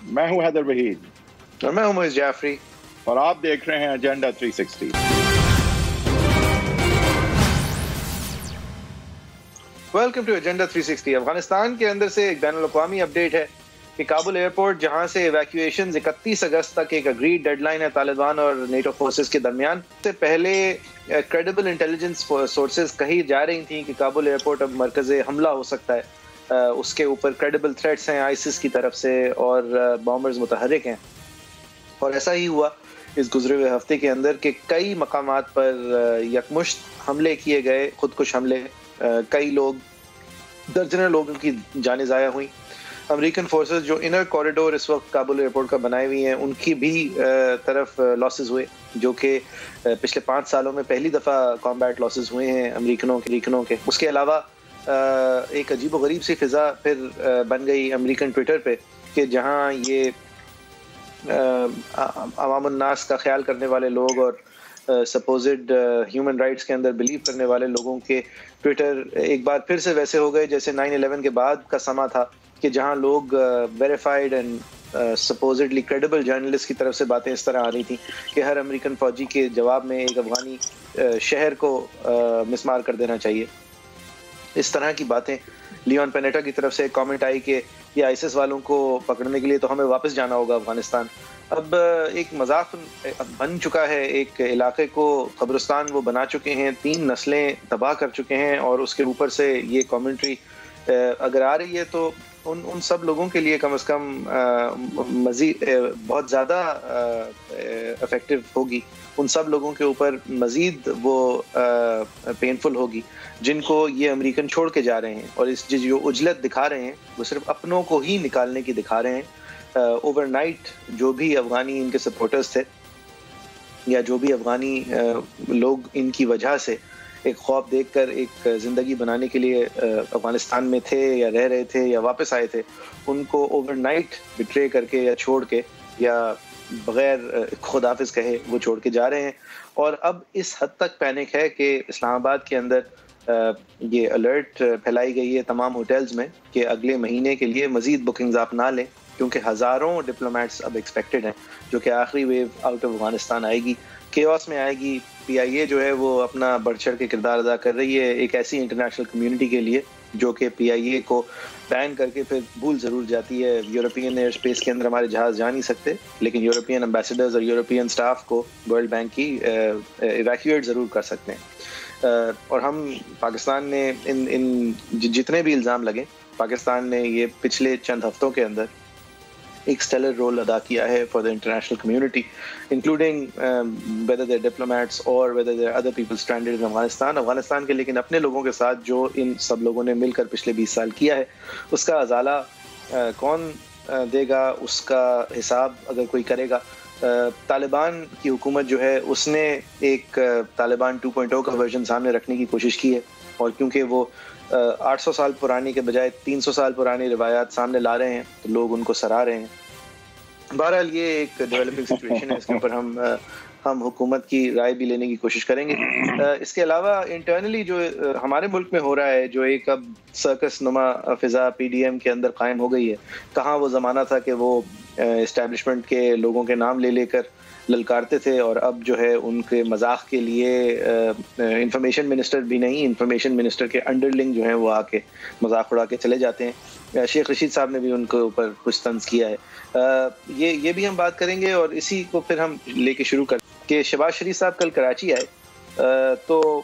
میں ہوں حیدر وحید اور میں ہوں معیز جعفری اور آپ دیکھ رہے ہیں agenda 360. Welcome to agenda 360. Afghanistan کے اندر سے ایک بین الاقوامی اپڈیٹ ہے کہ کابل ایئرپورٹ جہاں سے ایویکویشنز 31 اگست تک ایک اگریڈ ڈیڈ لائن ہے طالبان اور نیٹو فورسز کے درمیان، سے پہلے کریڈیبل انٹیلیجنس سورسز کہی جا رہی تھیں کہ کابل ایئرپورٹ اب مرکز حملہ ہو سکتا ہے، اس کے اوپر کریڈیبل تھریٹس ہیں آئیسس کی طرف سے اور بامبرز متحرک ہیں. اور ایسا ہی ہوا اس گزرے ہوئے ہفتے کے اندر کہ کئی مقامات پر یکمشت حملے کیے گئے، خودکش حملے، کئی لوگ، درجنوں لوگوں کی جانیں ضائع ہوئیں. امریکن فورسز جو انر کوریڈور اس وقت کابل ایئرپورٹ کا بنائے ہوئی ہیں ان کی بھی طرف لاسز ہوئے، جو کہ پچھلے 5 سالوں میں پہلی دفعہ کامبیٹ لاسز ہوئے ہیں امریکنوں کے. اس کے علاوہ ایک عجیب و غریب سی فضا پھر بن گئی امریکن ٹویٹر پہ کہ جہاں یہ عوام الناس کا خیال کرنے والے لوگ اور سپوزڈ ہیومن رائٹس کے اندر بلیو کرنے والے لوگوں کے ٹویٹر ایک بار پھر سے ویسے ہو گئے جیسے 9/11 کے بعد کا سما تھا، کہ جہاں لوگ verified and supposedly credible journalist کی طرف سے باتیں اس طرح آ رہی تھیں کہ ہر امریکن فوجی کے جواب میں ایک افغانی شہر کو مسمار کر دینا چاہیے. اس طرح کی باتیں. لیون پینیٹا کی طرف سے ایک کامنٹ آئی کہ یہ آئیسس والوں کو پکڑنے کے لیے تو ہمیں واپس جانا ہوگا افغانستان. اب ایک مذاق بن چکا ہے، ایک علاقے کو قبرستان وہ بنا چکے ہیں، 3 نسلیں تباہ کر چکے ہیں، اور اس کے اوپر سے یہ کامنٹری اگر آ رہی ہے تو ان سب لوگوں کے لیے کم از کم مزید بہت زیادہ افیکٹو ہوگی، ان سب لوگوں کے اوپر مزید وہ پینفل ہوگی جن کو یہ امریکن چھوڑ کے جا رہے ہیں، اور اس جو عجلت دکھا رہے ہیں وہ صرف اپنوں کو ہی نکالنے کی دکھا رہے ہیں. اوور نائٹ جو بھی افغانی ان کے سپورٹرز تھے یا جو بھی افغانی لوگ ان کی وجہ سے ایک خوف دیکھ کر ایک زندگی بنانے کے لیے افغانستان میں تھے یا رہ رہے تھے یا واپس آئے تھے، ان کو اوور نائٹ بٹرے کر کے یا چھوڑ کے یا بغیر خداحافظ کہے وہ چھوڑ کے جا رہے ہیں. اور اب اس حد تک پینک ہے کہ اسلام آباد کے اندر یہ الرٹ پھیلائی گئی ہے تمام ہوٹلز میں کہ اگلے مہینے کے لیے مزید بکنگز آپ نہ لیں، کیونکہ ہزاروں ڈپلومیٹس اب ایکسپیکٹڈ ہیں جو کہ آخری ویو آؤٹ آف افغانستان آئے گی، کیوس میں آئے گی. PIA جو ہے وہ اپنا بڑھ چڑھ کے کردار ادا کر رہی ہے ایک ایسی انٹرنیشنل کمیونٹی کے لیے جو کہ PIA کو بین کر کے پھر بھول ضرور جاتی ہے. یورپین ایئر اسپیس کے اندر ہمارے جہاز جا نہیں سکتے، لیکن یورپین امبیسڈرز اور یورپین سٹاف کو ورلڈ بینک کی ایویکویٹ ضرور کر سکتے ہیں. اور ہم پاکستان نے ان جتنے بھی الزام لگے، پاکستان نے یہ پچھلے چند ہفتوں کے اندر ایک اسٹیلر رول ادا کیا ہے for the international community, including whether they're diplomats or whether there are other people stranded in Afghanistan کے. لیکن اپنے لوگوں کے ساتھ جو ان سب لوگوں نے مل کر پچھلے 20 سال کیا ہے اس کا ازالہ کون دے گا، اس کا حساب اگر کوئی کرے گا. طالبان کی حکومت جو ہے اس نے ایک طالبان 2.0 کا ورژن سامنے رکھنے کی کوشش کی ہے، اور کیونکہ وہ 800 سال پرانی کے بجائے 300 سال پرانی روایات سامنے لا رہے ہیں تو لوگ ان کو سراہ رہے ہیں. بہرحال یہ ایک ڈیولپنگ سچویشن ہے، اس کے اوپر ہم حکومت کی رائے بھی لینے کی کوشش کریں گے. اس کے علاوہ انٹرنلی جو ہمارے ملک میں ہو رہا ہے، جو ایک اب سرکس نما فضا PDM کے اندر قائم ہو گئی ہے. کہاں وہ زمانہ تھا کہ وہ اسٹیبلشمنٹ کے لوگوں کے نام لے لے کر للکارتے تھے، اور اب جو ہے ان کے مذاق کے لیے انفارمیشن منسٹر بھی نہیں، انفارمیشن منسٹر کے انڈرلنگ جو ہیں وہ آ کے مذاق اڑا کے چلے جاتے ہیں. شیخ رشید صاحب نے بھی ان کے اوپر کچھ طنز کیا ہے. یہ بھی ہم بات کریں گے، اور اسی کو پھر ہم لے کے شروع کریں کہ شہباز شریف صاحب کل کراچی آئے تو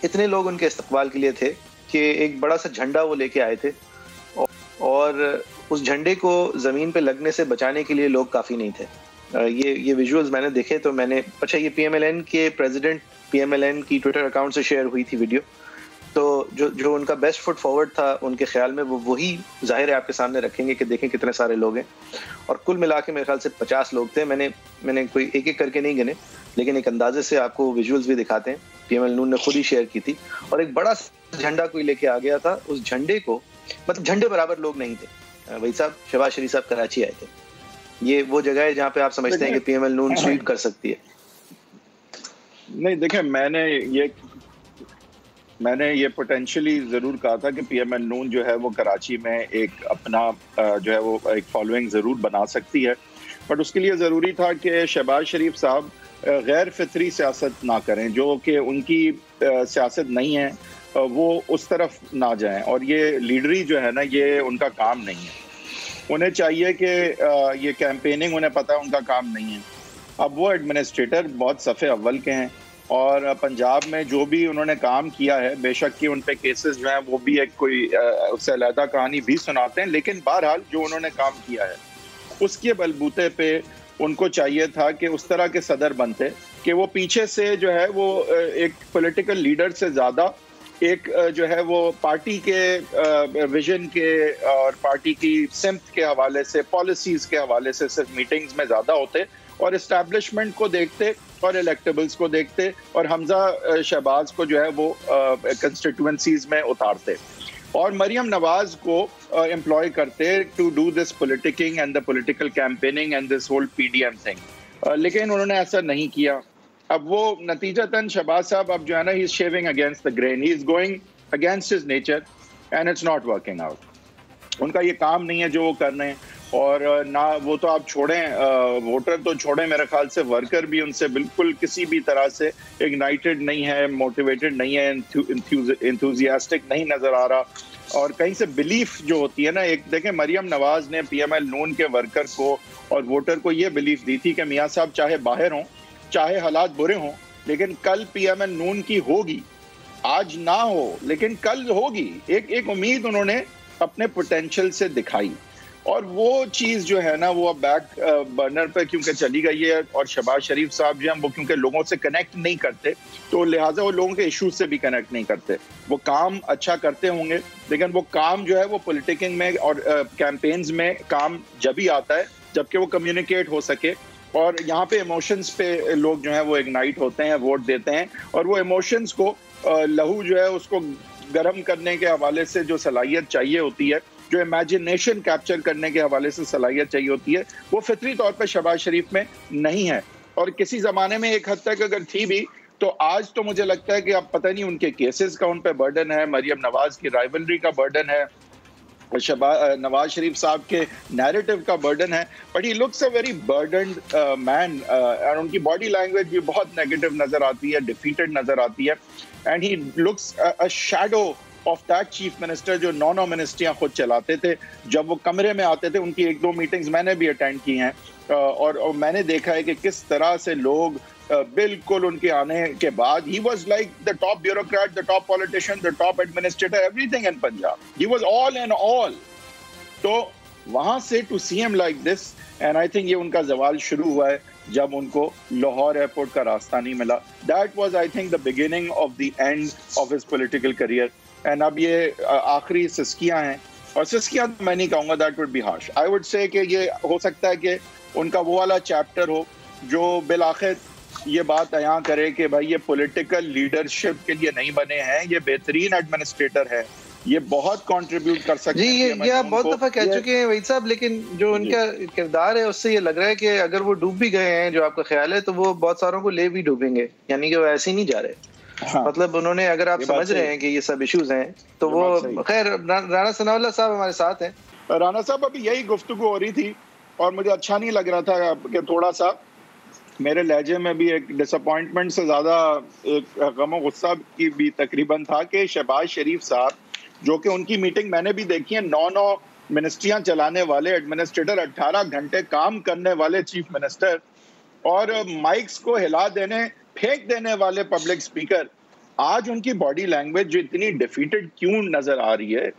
اتنے لوگ ان کے استقبال کے لیے تھے کہ ایک بڑا سا جھنڈا وہ لے کے آئے تھے، اور اس جھنڈے کو زمین پہ لگنے سے بچانے کے لیے لوگ کافی نہیں تھے. یہ ویژولز میں نے دیکھے تو میں نے اچھا، یہ PMLN کے پریزیڈنٹ PMLN کی ٹویٹر اکاؤنٹ سے شیئر ہوئی تھی ویڈیو، تو جو ان کا بیسٹ فٹ فارورڈ تھا ان کے خیال میں وہی ظاہر ہے آپ کے سامنے رکھیں گے کہ دیکھیں کتنے سارے لوگ ہیں. اور کل ملا کے میرے خیال سے 50 لوگ تھے. میں نے کوئی ایک ایک کر کے نہیں گنے، لیکن ایک اندازے سے آپ کو ویژولز بھی دکھاتے ہیں. PML نون نے خود ہی شیئر کی تھی، اور ایک بڑا جھنڈا کوئی لے کے آ گیا تھا. اس جھنڈے کو مطلب جھنڈے برابر لوگ نہیں تھے. وہی صاحب شہباز شریف صاحب کراچی آئے تھے. یہ وہ جگہ ہے جہاں پہ آپ سمجھتے ہیں کہ PML نون سویپ کر سکتی ہے. نہیں دیکھیں، میں نے یہ میں نے یہ پوٹینشلی ضرور کہا تھا کہ پی ایم ایل نون جو ہے وہ کراچی میں ایک اپنا جو ہے وہ ایک فالوئنگ ضرور بنا سکتی ہے، بٹ اس کے لیے ضروری تھا کہ شہباز شریف صاحب غیر فطری سیاست نہ کریں، جو کہ ان کی سیاست نہیں ہے، وہ اس طرف نہ جائیں، اور یہ لیڈری جو ہے نا یہ ان کا کام نہیں ہے۔ انہیں چاہیے کہ یہ کیمپیننگ انہیں پتہ ہے ان کا کام نہیں ہے۔ اب وہ ایڈمنسٹریٹر بہت صف اول کے ہیں، اور پنجاب میں جو بھی انہوں نے کام کیا ہے، بے شک کہ ان پہ کیسز جو ہیں وہ بھی ایک کوئی اس سے علیحدہ کہانی بھی سناتے ہیں، لیکن بہرحال جو انہوں نے کام کیا ہے اس کے بلبوتے پہ ان کو چاہیے تھا کہ اس طرح کے صدر بنتے کہ وہ پیچھے سے جو ہے وہ ایک پولیٹیکل لیڈر سے زیادہ ایک جو ہے وہ پارٹی کے ویژن کے اور پارٹی کی سمت کے حوالے سے، پالیسیز کے حوالے سے صرف میٹنگز میں زیادہ ہوتے اور اسٹیبلشمنٹ کو دیکھتے اور الیکٹیبلز کو دیکھتے اور حمزہ شہباز کو جو ہے وہ کنسٹیٹوئنسیز میں اتارتے اور مریم نواز کو امپلوائے کرتے to do this politicking and the political campaigning and this whole P D M thing, لیکن انہوں نے ایسا نہیں کیا۔ اب وہ نتیجتاً شہباز صاحب اب جو ہے نا he is shaving against the grain, he is going against his nature and it's not working out. ان کا یہ کام نہیں ہے جو وہ کر رہے ہیں، اور نہ وہ تو آپ چھوڑیں ووٹر تو چھوڑیں، میرے خیال سے ورکر بھی ان سے بالکل کسی بھی طرح سے اگنائٹڈ نہیں ہے، موٹیویٹڈ نہیں ہے، انتھوزیاسٹک نہیں نظر آ رہا، اور کہیں سے بلیف جو ہوتی ہے نا، ایک دیکھیں مریم نواز نے پی ایم ایل نون کے ورکر کو اور ووٹر کو یہ بلیف دی تھی کہ میاں صاحب چاہے باہر ہوں، چاہے حالات برے ہوں، لیکن کل پی ایم ایل نون کی ہوگی، آج نہ ہو لیکن کل ہوگی۔ ایک امید انہوں نے اپنے پوٹینشل سے دکھائی، اور وہ چیز جو ہے نا وہ اب بیک برنر پہ کیونکہ چلی گئی ہے، اور شہباز شریف صاحب جو ہیں وہ کیونکہ لوگوں سے کنیکٹ نہیں کرتے تو لہٰذا وہ لوگوں کے ایشوز سے بھی کنیکٹ نہیں کرتے۔ وہ کام اچھا کرتے ہوں گے، لیکن وہ کام جو ہے وہ پولیٹیکنگ میں اور کیمپینز میں کام جبھی آتا ہے جبکہ وہ کمیونیکیٹ ہو سکے، اور یہاں پہ ایموشنز پہ لوگ جو ہیں وہ اگنائٹ ہوتے ہیں، ووٹ دیتے ہیں، اور وہ ایموشنز کو لہو جو ہے اس کو گرم کرنے کے حوالے سے جو صلاحیت چاہیے ہوتی ہے، جو امیجنیشن کیپچر کرنے کے حوالے سے صلاحیت چاہیے ہوتی ہے، وہ فطری طور پہ شہباز شریف میں نہیں ہے، اور کسی زمانے میں ایک حد تک اگر تھی بھی تو آج تو مجھے لگتا ہے کہ اب پتہ نہیں ان کے کیسز کا ان پہ برڈن ہے، مریم نواز کی رائیولری کا برڈن ہے، نواز شریف صاحب کے نیریٹو کا برڈن ہے، but he looks a very burdened man, اور ان کی باڈی لینگویج بھی بہت نیگیٹو نظر آتی ہے، ڈیفیٹڈ نظر آتی ہے، and he looks a shadow of that chief minister جو نو منسٹریاں خود چلاتے تھے۔ جب وہ کمرے میں آتے تھے، ان کی ایک دو میٹنگز میں نے بھی اٹینڈ کی ہیں، اور میں نے دیکھا ہے کہ کس طرح سے لوگ بالکل ان کے آنے کے بعد ہی was like the top bureaucrat, the top politician, the top administrator, every thing in Punjab, he was all and all. تو وہاں سے to C M like this, and I think یہ ان کا زوال شروع ہوا ہے جب ان کو لاہور ایئرپورٹ کا راستہ نہیں ملا۔ That was I think the beginning of the end of his political career, and اب یہ آخری سسکیاں ہیں، اور سسکیاں میں نہیں کہوں گا، that would be harsh, I would say کہ یہ ہو سکتا ہے کہ ان کا وہ والا چیپٹر ہو جو بالآخر یہ بات عیاں کرے کہ بھائی یہ پولیٹیکل لیڈرشپ کے لیے نہیں بنے ہیں، یہ بہترین ایڈمنسٹریٹر ہے، یہ بہت کنٹریبیوٹ کر سکتے ہیں۔ یہ آپ بہت دفعہ کہہ چکے ہیں وحید صاحب، لیکن جو ان کا کردار ہے اس سے یہ لگ رہا ہے کہ اگر وہ ڈوب بھی گئے ہیں، جو آپ کا خیال ہے، تو وہ بہت ساروں کو لے بھی ڈوبیں گے، یعنی کہ وہ ایسے ہی نہیں جا رہے۔ مطلب انہوں نے، اگر آپ سمجھ رہے ہیں کہ یہ سب ایشوز ہیں تو وہ، خیر رانا ثناء اللہ صاحب ہمارے ساتھ ہیں۔ رانا صاحب، ابھی یہی گفتگو ہو رہی تھی اور مجھے اچھا نہیں لگ رہا تھا کہ تھوڑا سا میرے لہجے میں بھی ایک ڈس اپوائنٹمنٹ سے زیادہ ایک غم و غصہ کی بھی تقریباً تھا کہ شہباز شریف صاحب، جو کہ ان کی میٹنگ میں نے بھی دیکھی ہے، 9 منسٹریاں چلانے والے ایڈمنسٹریٹر، 18 گھنٹے کام کرنے والے چیف منسٹر، اور مائکس کو ہلا دینے، پھینک دینے والے پبلک اسپیکر، آج ان کی باڈی لینگویج جو اتنی ڈیفیٹڈ کیوں نظر آ رہی ہے؟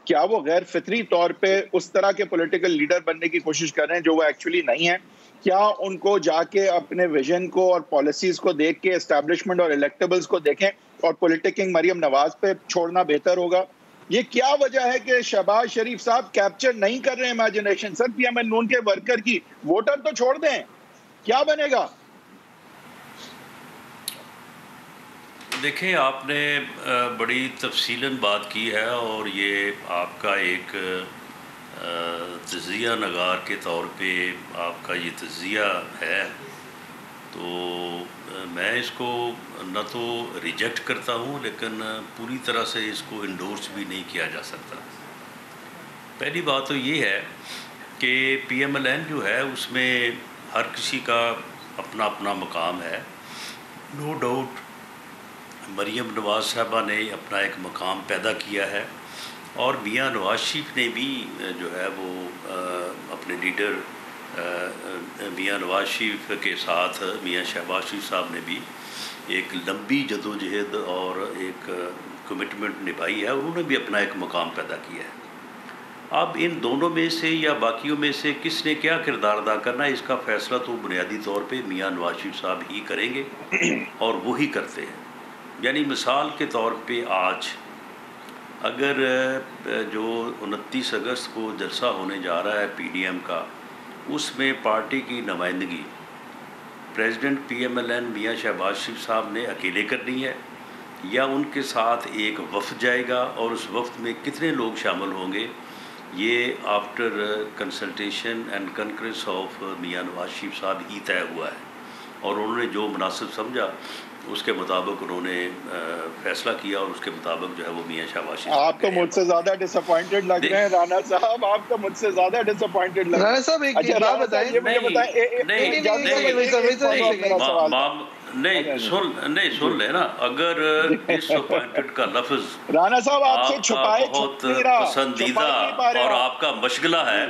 کیا وہ غیر فطری طور پہ اس طرح کے پولیٹیکل لیڈر بننے کی کوشش کر رہے ہیں جو وہ ایکچولی نہیں ہیں؟ کیا ان کو جا کے اپنے ویژن کو اور پالیسیز کو دیکھ کے اسٹیبلشمنٹ اور الیکٹیبلز کو دیکھیں اور پولیٹیکنگ مریم نواز پہ چھوڑنا بہتر ہوگا؟ یہ کیا وجہ ہے کہ شہباز شریف صاحب کیپچر نہیں کر رہے امیجنیشن؟ سر، پی ایم ایل نون کے ورکر کی، ووٹر تو چھوڑ دیں، کیا بنے گا؟ دیکھیں، آپ نے بڑی تفصیلاً بات کی ہے، اور یہ آپ کا ایک تجزیہ نگار کے طور پہ آپ کا یہ تجزیہ ہے، تو میں اس کو نہ تو ریجیکٹ کرتا ہوں لیکن پوری طرح سے اس کو انڈورس بھی نہیں کیا جا سکتا. پہلی بات تو یہ ہے کہ پی ایم ایل این جو ہے اس میں ہر کسی کا اپنا اپنا مقام ہے. نو ڈاؤٹ مریم نواز صاحبہ نے اپنا ایک مقام پیدا کیا ہے اور میاں نواز شریف نے بھی جو ہے وہ اپنے لیڈر میاں نواز شریف کے ساتھ میاں شہباز شریف صاحب نے بھی ایک لمبی جدوجہد اور ایک کمٹمنٹ نبھائی ہے. انہوں نے بھی اپنا ایک مقام پیدا کیا ہے. اب ان دونوں میں سے یا باقیوں میں سے کس نے کیا کردار ادا کرنا ہے اس کا فیصلہ تو بنیادی طور پہ میاں نواز شریف صاحب ہی کریں گے اور وہی کرتے ہیں. یعنی مثال کے طور پہ آج اگر جو 29 اگست کو جلسہ ہونے جا رہا ہے پی ڈی ایم کا, اس میں پارٹی کی نمائندگی president P M L N Mian Shehbaz شریف صاحب نے اکیلے کرنی ہے یا ان کے ساتھ ایک وفد جائے گا, اور اس وفد میں کتنے لوگ شامل ہوں گے یہ after consultation and کنکرنس of Mian Nawaz Sharif صاحب ہی طے ہوا ہے. اور انہوں نے جو مناسب سمجھا اس کے مطابق انہوں نے فیصلہ کیا اور اس کے مطابق جو ہے وہ میاں شہباز شریف. آپ تو مجھ سے زیادہ ڈس اپوائنٹڈ لگ رہے ہیں رانا صاحب, آپ تو مجھ سے زیادہ ڈس اپوائنٹڈ لگ رہے ہیں. رانا صاحب ایک بات بتائیں, نہیں سن لے نا, اگر ڈس اپوائنٹڈ کا لفظ رانا صاحب آپ سے آپ کا چھپائے بہت پسندیدہ اور آپ کا مشغلہ ہے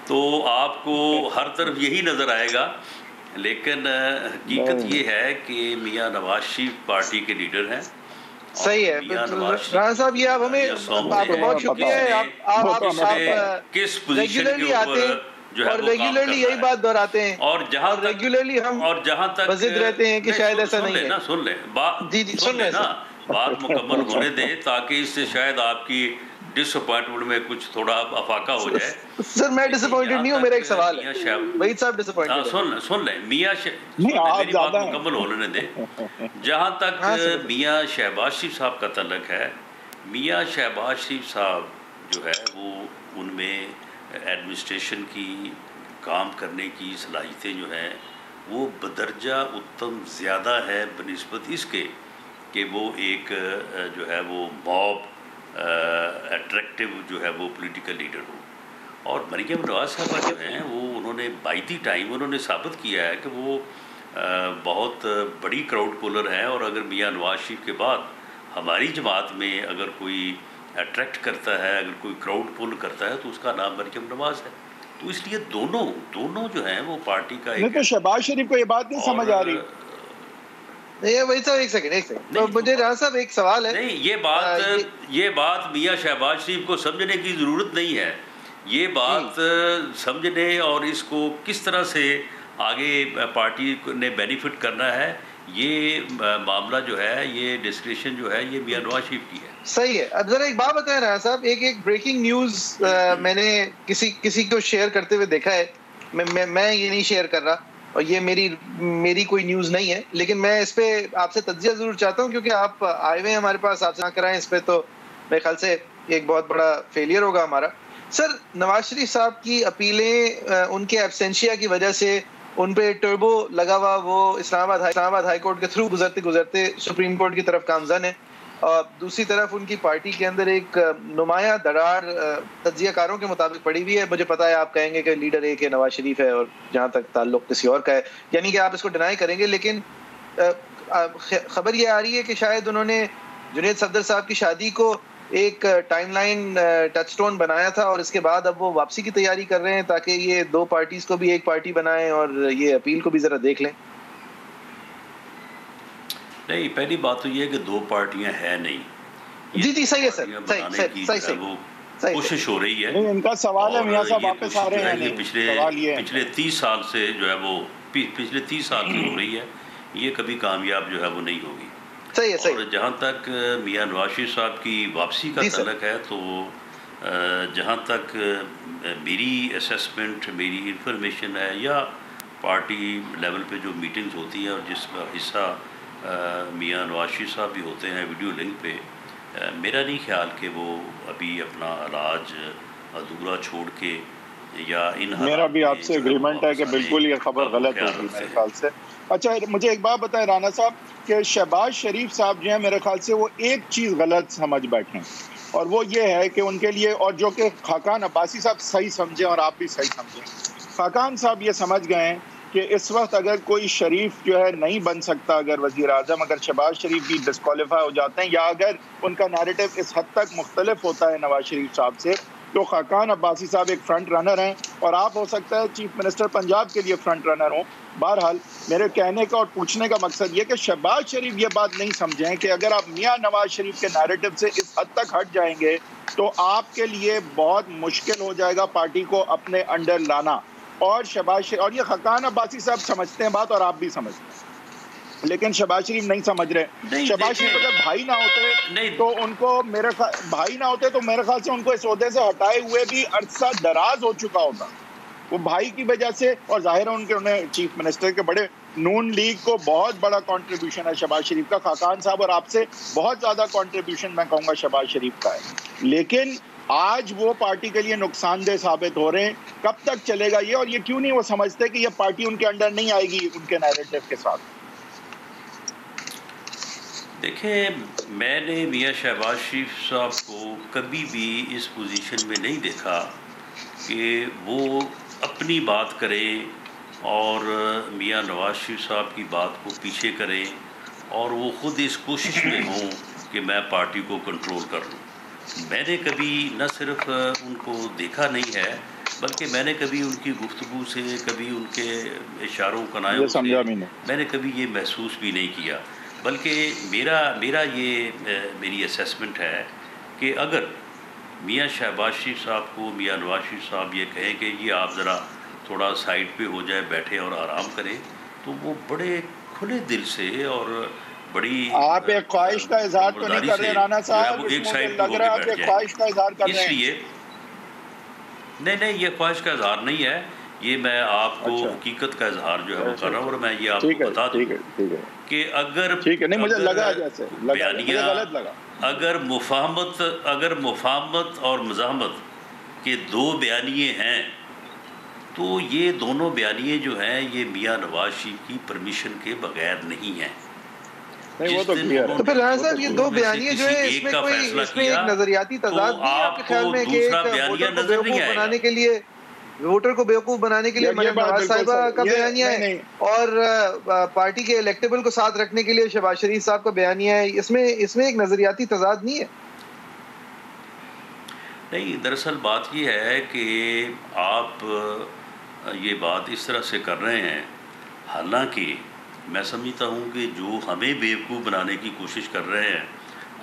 تو آپ کو ہر طرف یہی نظر آئے گا, لیکن حقیقت یہ ہے کہ میاں نواز شریف پارٹی کے لیڈر ہیں. صحیح ہے رانا صاحب, یہ آپ ہمیں آپ کا بہت شکریہ ہے, آپ کس پوزیشن کے اوپر جو ہے اور ریگولرلی یہی بات دہراتے ہیں, اور جہاں ریگولرلی ہم اور جہاں تک ضد رہتے ہیں کہ شاید ایسا نہیں ہے. سن لیں بات مکمل ہونے دیں تاکہ اس سے شاید آپ کی ڈس اپوائنٹمنٹ میں کچھ تھوڑا افاقہ ہو جائے. سر میں ڈس اپوائنٹڈ نہیں ہوں, میرا ایک سوال ہے. وحید صاحب ڈس اپوائنٹڈ سن لیں میاں میری بات مکمل ہونے دیں. جہاں تک میاں شہباز شریف صاحب کا تعلق ہے, میاں شہباز شریف صاحب جو ہے وہ ان میں ایڈمنسٹریشن کی کام کرنے کی صلاحیتیں جو ہیں وہ بدرجہ اتم زیادہ ہے بنسبت اس کے کہ وہ ایک جو ہے وہ موب اٹریکٹیو جو ہے وہ پولیٹیکل لیڈر ہو. اور مریم نواز صاحبہ جو ہیں وہ انہوں نے بائی دی ٹائم انہوں نے ثابت کیا ہے کہ وہ بہت بڑی کراؤڈ پولر ہیں, اور اگر میاں نواز شریف کے بعد ہماری جماعت میں اگر کوئی اٹریکٹ کرتا ہے, اگر کوئی کراؤڈ پول کرتا ہے تو اس کا نام مریم نواز ہے. تو اس لیے دونوں جو ہیں وہ پارٹی کا نہیں. تو شہباز شریف کو یہ بات نہیں سمجھ آ رہی. وہی صاحب ایک سیکنڈ مجھے رانا صاحب ایک سوال ہے. نہیں, یہ بات میاں شہباز شریف کو سمجھنے کی ضرورت نہیں ہے. یہ بات سمجھنے اور اس کو کس طرح سے آگے پارٹی نے بینیفٹ کرنا ہے, یہ معاملہ جو ہے, یہ ڈسکریشن جو ہے, یہ میاں نواز شریف کی ہے. صحیح ہے. اب ذرا ایک بات بتائیں رانا صاحب, ایک بریکنگ نیوز میں نے کسی کو شیئر کرتے ہوئے دیکھا ہے. میں یہ نہیں شیئر کر رہا اور یہ میری کوئی نیوز نہیں ہے, لیکن میں اس پہ آپ سے تجزیہ ضرور چاہتا ہوں کیونکہ آپ آئے ہوئے ہیں ہمارے پاس, آپ سے نہ کرائیں اس پہ تو میرے خیال سے ایک بہت بڑا فیلئر ہوگا ہمارا. سر, نواز شریف صاحب کی اپیلیں ان کے ایبسینشیا کی وجہ سے ان پہ ٹربو لگا ہوا وہ اسلام آباد ہائی کورٹ کے تھرو گزرتے سپریم کورٹ کی طرف گامزن ہے, اور دوسری طرف ان کی پارٹی کے اندر ایک نمایاں دراڑ تجزیہ کاروں کے مطابق پڑی ہوئی ہے. مجھے پتا ہے آپ کہیں گے کہ لیڈر ایک ہے نواز شریف ہے اور جہاں تک تعلق کسی اور کا ہے, یعنی کہ آپ اس کو ڈینائی کریں گے, لیکن خبر یہ آ رہی ہے کہ شاید انہوں نے جنید صفدر صاحب کی شادی کو ایک ٹائم لائن ٹچ سٹون بنایا تھا, اور اس کے بعد اب وہ واپسی کی تیاری کر رہے ہیں تاکہ یہ دو پارٹیز کو بھی ایک پارٹی بنائیں اور یہ اپیل کو بھی ذرا دیکھ لیں. نہیں, پہلی بات تو یہ ہے کہ دو پارٹیاں ہیں نہیں. جی صحیح ہے سر, صحیح کوشش ہو رہی ہے. ان کا سوال ہے میاں صاحب واپس آ رہے ہیں, پچھلے 30 سال سے جو ہے وہ پچھلے 30 سال سے ہو رہی ہے, یہ کبھی کامیاب جو ہے وہ نہیں ہوگی. اور جہاں تک میاں نواز شریف صاحب کی واپسی کا تعلق ہے تو جہاں تک میری اسیسمنٹ, میری انفارمیشن ہے یا پارٹی لیول پہ جو میٹنگز ہوتی ہیں اور جس کا حصہ میاں نواز شریف صاحب بھی ہوتے ہیں ویڈیو لنک پہ, میرا نہیں خیال کہ وہ ابھی اپنا علاج ادھورا چھوڑ کے یا ان میرا بھی آپ سے اگریمنٹ ہے کہ بالکل یہ خبر غلط ہوگی میرے خیال سے. اچھا مجھے ایک بات بتائیں رانا صاحب کہ شہباز شریف صاحب جو ہیں میرے خیال سے وہ ایک چیز غلط سمجھ بیٹھے ہیں, اور وہ یہ ہے کہ ان کے لیے, اور جو کہ خاقان عباسی صاحب صحیح سمجھیں اور آپ بھی صحیح سمجھیں, خاقان صاحب یہ سمجھ گئے ہیں کہ اس وقت اگر کوئی شریف جو ہے نہیں بن سکتا, اگر وزیر اعظم, اگر شہباز شریف بھی ڈسکوالیفائی ہو جاتے ہیں یا اگر ان کا نیریٹو اس حد تک مختلف ہوتا ہے نواز شریف صاحب سے, تو خاقان عباسی صاحب ایک فرنٹ رنر ہیں, اور آپ ہو سکتا ہے چیف منسٹر پنجاب کے لیے فرنٹ رنر ہوں. بہرحال میرے کہنے کا اور پوچھنے کا مقصد یہ کہ شہباز شریف یہ بات نہیں سمجھیں کہ اگر آپ میاں نواز شریف کے نیریٹو سے اس حد تک ہٹ جائیں گے تو آپ کے لیے بہت مشکل ہو جائے گا پارٹی کو اپنے انڈر لانا. اور اور یہ خاقان عباسی صاحب سمجھتے ہیں بات, اور آپ بھی سمجھتے ہیں, لیکن شہباز شریف نہیں سمجھ رہے. شہباز شریف اگر بھائی نہ ہوتے تو ان کو بھائی نہ ہوتے تو میرے خیال سے ان کو اس عہدے سے ہٹائے ہوئے بھی عرصہ دراز ہو چکا ہوتا. وہ بھائی کی وجہ سے, اور ظاہر ہے انہیں چیف منسٹر کے بڑے, نون لیگ کو بہت بڑا کنٹریبیوشن ہے شہباز شریف کا. خاقان صاحب اور آپ سے بہت زیادہ کنٹریبیوشن میں کہوں گا شہباز شریف کا ہے, لیکن آج وہ پارٹی کے لیے نقصان دہ ثابت ہو رہے ہیں. کب تک چلے گا یہ, اور یہ کیوں نہیں وہ سمجھتے کہ یہ پارٹی ان کے انڈر نہیں آئے گی ان کے نیریٹو کے ساتھ؟ دیکھیں, میں نے میاں شہباز شریف صاحب کو کبھی بھی اس پوزیشن میں نہیں دیکھا کہ وہ اپنی بات کریں اور میاں نواز شریف صاحب کی بات کو پیچھے کریں, اور وہ خود اس کوشش میں ہوں کہ میں پارٹی کو کنٹرول کر لوں. میں نے کبھی نہ صرف ان کو دیکھا نہیں ہے, بلکہ میں نے کبھی ان کی گفتگو سے, کبھی ان کے اشاروں کنایوں سے میں نے کبھی یہ محسوس بھی نہیں کیا. بلکہ میری اسیسمنٹ ہے کہ اگر میاں شہباز شریف صاحب کو میاں نواز شریف صاحب یہ کہیں کہ یہ آپ ذرا تھوڑا سائڈ پہ ہو جائے, بیٹھیں اور آرام کریں, تو وہ بڑے کھلے دل سے اور بڑی, آپ ایک خواہش کا اظہار تو نہیں کر رہے رانا صاحب, ایک سائڈ پہ لگ رہا ہے آپ خواہش کا اظہار کر رہے ہیں. اس لیے نہیں, یہ خواہش کا اظہار نہیں ہے, یہ میں آپ کو حقیقت کا اظہار جو ہے وہ کر رہا ہوں. اور میں یہ آپ کو بتا دوں کہ اگر بیانیہ, اگر مفاہمت اور مزاحمت کے دو بیانیے ہیں, تو یہ دونوں بیانیے جو ہیں یہ میاں نواز شریف کی پرمیشن کے بغیر نہیں ہیں. تو پھر رانا صاحب یہ دو بیانیے جو ہے اس میں ایک نظریاتی تضاد نہیں ہے آپ کے خیال میں, کہ ووٹر کو بیوقوف بنانے کے لیے مریم نواز صاحبہ کا بیانیہ ہے اور پارٹی کے الیکٹیبل کو ساتھ رکھنے کے لیے شہباز شریف صاحب کا بیانیہ ہے, اس میں ایک نظریاتی تضاد نہیں ہے؟ نہیں, دراصل بات یہ ہے کہ آپ یہ بات اس طرح سے کر رہے ہیں, حالانکہ میں سمجھتا ہوں کہ جو ہمیں بیوقوف بنانے کی کوشش کر رہے ہیں,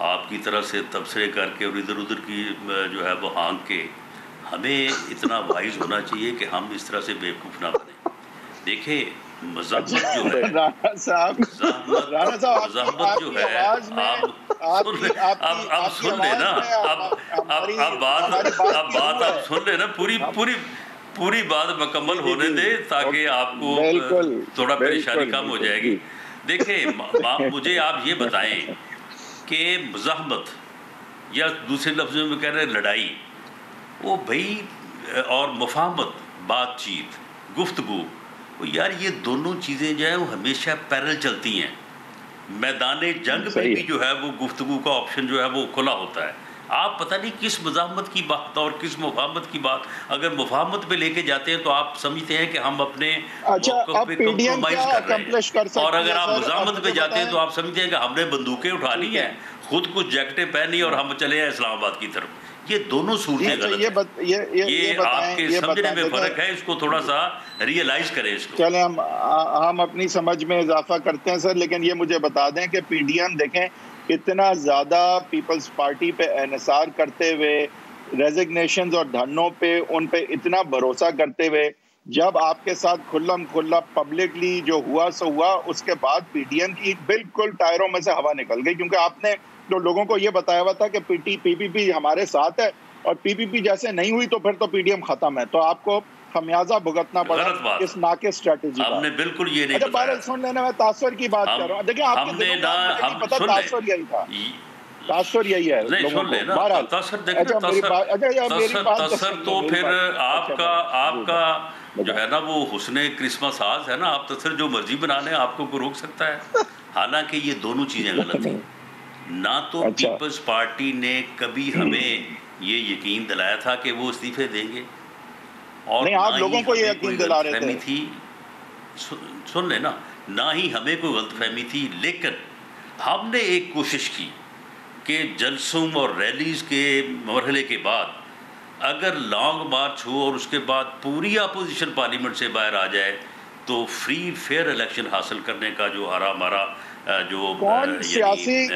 آپ کی طرف سے تبصرے کر کے اور ادھر ادھر کی جو ہے وہ ہانک کے, ہمیں اتنا وائز ہونا چاہیے کہ ہم اس طرح سے بیوقوف نہ بنیں. دیکھیں, مذہبت جو ہے, مذہبت جو ہے, آپ سن لیں نا, اب بات آپ سن لیں نا, پوری بات مکمل ہونے دے تاکہ آپ کو تھوڑا پریشانی کم ہو جائے گی. دیکھیں, مجھے آپ یہ بتائیں کہ مزاحمت, یا دوسرے لفظوں میں کہہ رہے ہیں لڑائی, وہ بھائی, اور مفاہمت, بات چیت, گفتگو, یار یہ دونوں چیزیں جو ہیں وہ ہمیشہ پیرل چلتی ہیں. میدان جنگ میں بھی جو ہے وہ گفتگو کا آپشن جو ہے وہ کھلا ہوتا ہے. آپ پتہ نہیں کس مزاحمت کی بات اور کس مفاہمت کی بات, اگر مفاہمت پہ لے کے جاتے ہیں تو آپ سمجھتے ہیں کہ ہم اپنے موقف پہ کمپرومائز کر رہے ہیں, اور اگر آپ مزاحمت پہ جاتے ہیں تو آپ سمجھتے ہیں کہ ہم نے بندوقیں اٹھا لی ہیں, خود کچھ جیکٹیں پہنی اور ہم چلے ہیں اسلام آباد کی طرف. یہ دونوں صورتیں غلط ہیں, یہ آپ کے سمجھنے میں فرق ہے, اس کو تھوڑا سا ریئلائز کریں اس کو. چلیں ہم اپنی سمجھ میں اضافہ کرتے ہیں سر, لیکن یہ مجھے بتا دیں کہ پی ڈی ایم دیکھیں اتنا زیادہ پیپلز پارٹی پہ انحصار کرتے ہوئے, ریزگنیشنز اور دھرنوں پہ ان پہ اتنا بھروسہ کرتے ہوئے, جب آپ کے ساتھ کھلم کھلا پبلکلی جو ہوا سو ہوا, اس کے بعد پی ڈی ایم کی بالکل ٹائروں میں سے ہوا نکل گئی, کیونکہ آپ نے جو لوگوں کو یہ بتایا ہوا تھا کہ پی پی پی ہمارے ساتھ ہے, اور پی پی پی جیسے نہیں ہوئی تو پھر تو پی ڈی ایم ختم ہے. تو آپ کو خمیازہ بھگتنا پڑا اس ناقص اسٹریٹجی کا. ہم نے بالکل یہ نہیں بتایا. سن لینا, میں تاثر کی بات کر رہا ہوں. دیکھیں آپ کے دلوں کا مجھے نہیں پتا, تاثر یہی تھا. تاثر یہی ہے نہیں سن لیں نا تاثر دیکھیں تاثر تو پھر آپ کا جو ہے نا وہ حسن کرسمس آز ہے نا, آپ تاثر جو مرضی بنا لیں, آپ کو روک سکتا ہے؟ حالانکہ یہ دونوں چیزیں غلط ہیں. نہ تو پیپلز پارٹی نے کبھی ہمیں یہ یقین دلایا تھا کہ وہ استعفے دیں گے, اور آپ لوگوں کو یہ یقین دلا رہے تھے. سن لیں نا, نہ ہی ہمیں کوئی غلط فہمی تھی, لیکن ہم نے ایک کوشش کی کہ جلسوں اور ریلیز کے مرحلے کے بعد اگر لانگ مارچ ہو اور اس کے بعد پوری اپوزیشن پارلیمنٹ سے باہر آ جائے تو فری فیئر الیکشن حاصل کرنے کا جو ہمارا جو سیاسی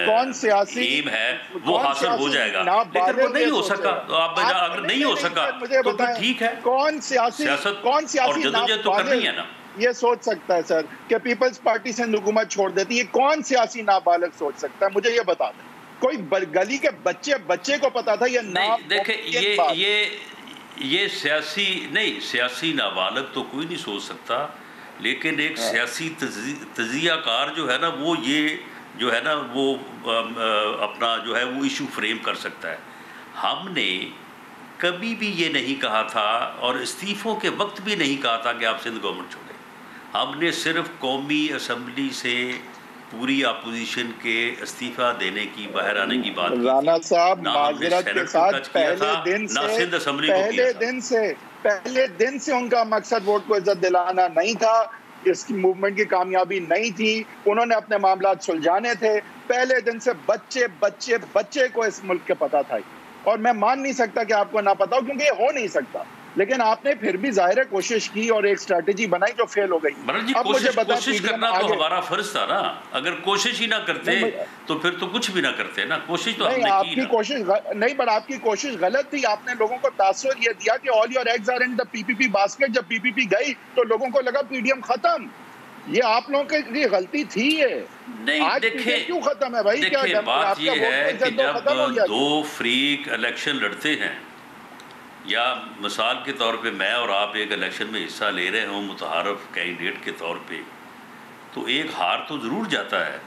ایم ہے وہ حاصل ہو جائے گا, لیکن وہ نہیں ہو سکا. تو آپ اگر نہیں ہو سکا تو پھر ٹھیک ہے, سیاست اور جدوجہد تو کرنی ہے نا. یہ سوچ سکتا ہے سر کہ پیپلز پارٹی سے حکومت چھوڑ دیتی ہے؟ کون سیاسی نابالغ سوچ سکتا ہے؟ مجھے یہ بتا دیں. کوئی گلی کے بچے کو پتا تھا یہ نہیں؟ دیکھیں یہ سیاسی نابالغ تو کوئی نہیں سوچ سکتا, لیکن ایک سیاسی تجزیہ کار جو ہے نا وہ یہ جو ہے نا وہ اپنا جو ہے وہ ایشو فریم کر سکتا ہے. ہم نے کبھی بھی یہ نہیں کہا تھا اور استعفوں کے وقت بھی نہیں کہا تھا کہ آپ سندھ گورنمنٹ چھوڑیں. ہم نے صرف قومی اسمبلی سے پوری اپوزیشن کے استعفیٰ دینے کی, باہر آنے کی بات کی. رانا صاحب معذرت کے ساتھ پہلے دن سے ان کا مقصد ووٹ کو عزت دلانا نہیں تھا, اس کی موومنٹ کی کامیابی نہیں تھی, انہوں نے اپنے معاملات سلجھانے تھے. پہلے دن سے بچے کو اس ملک کے پتا تھا, اور میں مان نہیں سکتا کہ آپ کو نہ پتا ہو, کیونکہ یہ ہو نہیں سکتا. لیکن آپ نے پھر بھی ظاہر کوشش کی اور ایک اسٹریٹجی بنائی جو فیل ہو گئی. اب مجھے کوشش کرنا تو ہمارا فرض تھا نا. اگر کوشش ہی نہ کرتے تو پھر تو کچھ بھی نہ کرتے نا. کوشش تو نہیں, آپ کی کوشش نہیں, بٹ آپ کی کوشش غلط تھی. آپ نے لوگوں کو تاثر یہ دیا کہ all your eggs are in the P P P basket. جب پی پی پی گئی تو لوگوں کو لگا پی ڈی ایم ختم. یہ آپ لوگوں کی غلطی تھی. نہیں دیکھیں کیوں ختم ہے بھائی؟ بات یہ ہے کہ جب دو فریق الیکشن لڑتے ہیں, یا مثال کے طور پہ میں اور آپ ایک الیکشن میں حصہ لے رہے ہوں متعارف کینڈیڈیٹ کے طور پہ, تو ایک ہار تو ضرور جاتا ہے,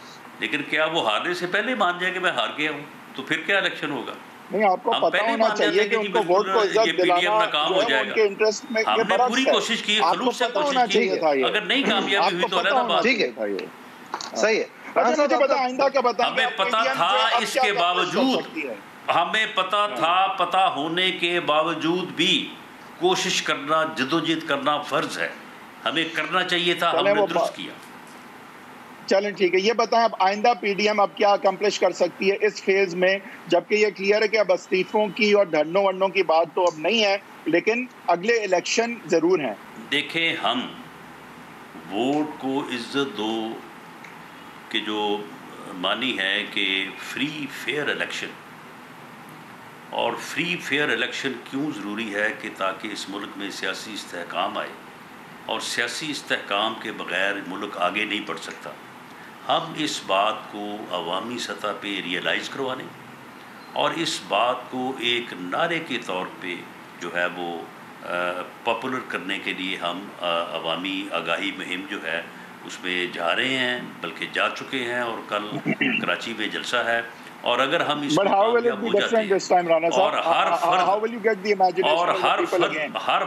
لیکن کیا وہ ہارنے سے پہلے مان جائے کہ میں ہار گیا ہوں؟ تو پھر کیا الیکشن ہوگا؟ نہیں, آپ کو پتہ ہونا چاہیے کہ ان کو ووٹ کو عزت دلانا ناکام ہو جائے گا. ہم نے پوری کوشش کی, خلوص سے کوشش کی, اگر نہیں کامیابی ہوئی تو علیحدہ بات. ٹھیک ہے, صحیح ہے. ہمیں پتا تھا, اس کے باوجود ہمیں پتا تھا, پتا ہونے کے باوجود بھی کوشش کرنا, جدوجہد کرنا فرض ہے. ہمیں کرنا چاہیے تھا, ہم نے درست کیا. چلیں ٹھیک ہے, یہ بتائیں اب آئندہ پی ڈی ایم اب کیا اکمپلش کر سکتی ہے اس فیز میں, جبکہ یہ کلیئر ہے کہ اب استعفوں کی اور دھرنوں ورنوں کی بات تو اب نہیں ہے, لیکن اگلے الیکشن ضرور ہیں. دیکھیں, ہم ووٹ کو عزت دو کہ جو مانی ہے کہ فری فیئر الیکشن, اور فری فیئر الیکشن کیوں ضروری ہے کہ تاکہ اس ملک میں سیاسی استحکام آئے, اور سیاسی استحکام کے بغیر ملک آگے نہیں بڑھ سکتا. ہم اس بات کو عوامی سطح پہ ریئلائز کروانے اور اس بات کو ایک نعرے کے طور پہ جو ہے وہ پاپولر کرنے کے لیے ہم عوامی آگاہی مہم جو ہے اس میں جا رہے ہیں, بلکہ جا چکے ہیں, اور کل کراچی میں جلسہ ہے. اور اگر ہم اس میں کامیاب ہو جاتے ہیں, اور ہر